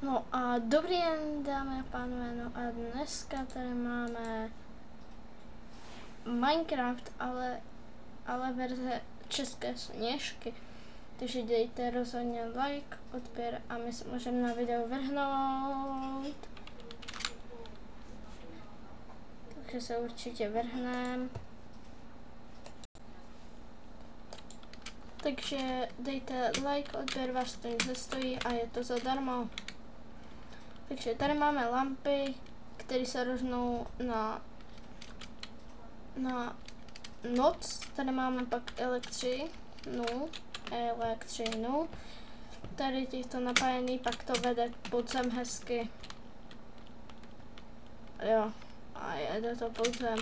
No a dobrý den, dámy a pánové, no a dneska tady máme Minecraft, ale verze české Sněžky. Takže dejte rozhodně like, odběr a my se můžeme na video vrhnout. Takže se určitě vrhneme. Takže dejte like, odběr vás to nic nestojí a je to zadarmo. Takže tady máme lampy, které se rozhnou na noc. Tady máme pak elektřinu. Tady těchto napájený, pak to vede pod zem hezky. Jo, a jede to pod zem.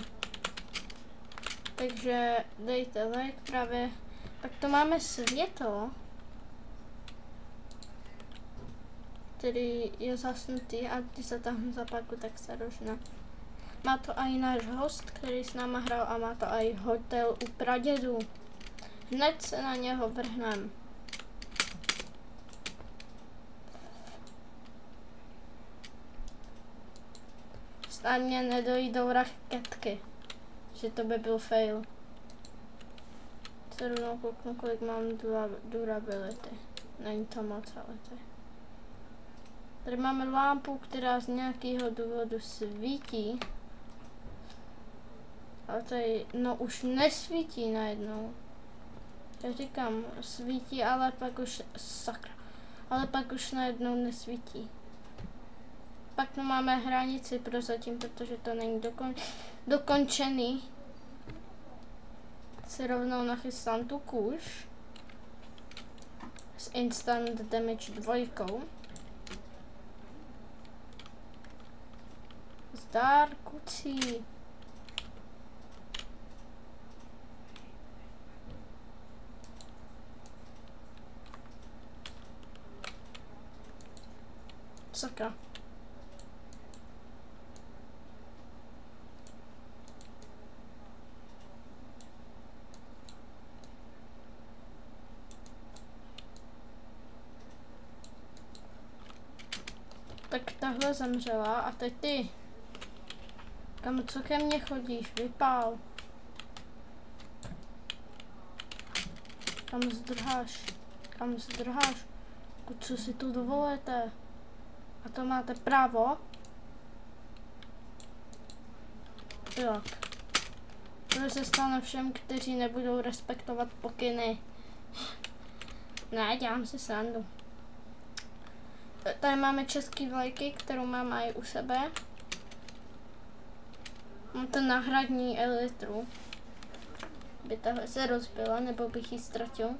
Takže dejte like právě. Pak to máme světlo, který je zasnutý a když se tam zapáku, tak se rožne. Má to i náš host, který s náma hrál a má to i hotel u pradědů. Hned se na něho vrhnem. Snad mě nedojdou raketky, že to by byl fail. Se rovnou kouknu, kolik mám durability. Není to moc, ale to je. Tady máme lampu, která z nějakého důvodu svítí. Ale tady, no už nesvítí najednou. Já říkám, svítí, ale pak už, sakra. Ale pak už najednou nesvítí. Pak tu máme hranici prozatím, protože to není dokončený. Si rovnou nachystám tu kůž s instant damage 2. Zdar, kucí. Sakra. Tak tahle zemřela a teď ty. Co ke mně chodíš? Vypál. Kam zdrháš? Kam zdrháš? Co si tu dovolujete? A to máte právo? Tak. To se stane všem, kteří nebudou respektovat pokyny. Ne, dělám si srandu. Tady máme český vlajky, kterou mám i u sebe. Mám to náhradní elitru. By tahle se rozbila, nebo bych ji ztratil.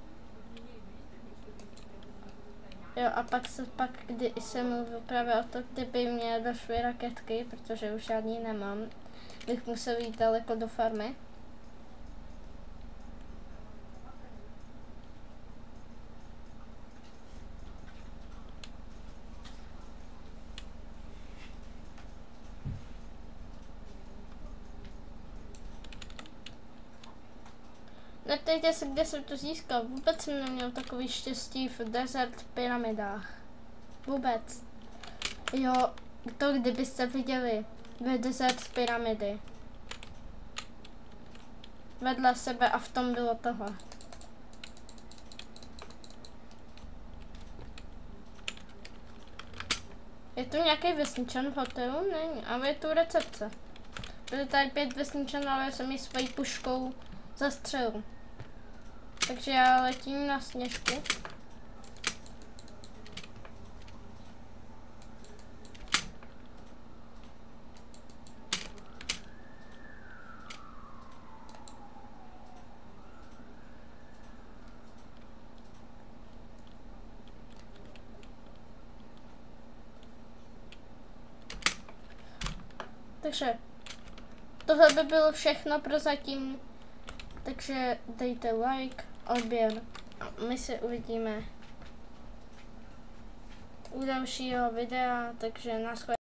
Jo, a pak kdy jsem mluvil právě o to, kdyby mě došly raketky, protože už žádný nemám, bych musel jít daleko do farmy. Neptejte se, kde jsem to získal. Vůbec jsem neměl takový štěstí v Desert Pyramidách. Vůbec. Jo, to kdybyste viděli v Desert Pyramidy. Vedle sebe a v tom bylo tohle. Je tu nějaký vesničan v hotelu? Není, ale je tu recepce. Byly tady 5 vesničan, ale já jsem ji svojí puškou zastřelil. Takže já letím na Sněžku. Takže tohle by bylo všechno pro zatím. Takže dejte like, odběr a my se uvidíme u dalšího videa, takže nashledanou.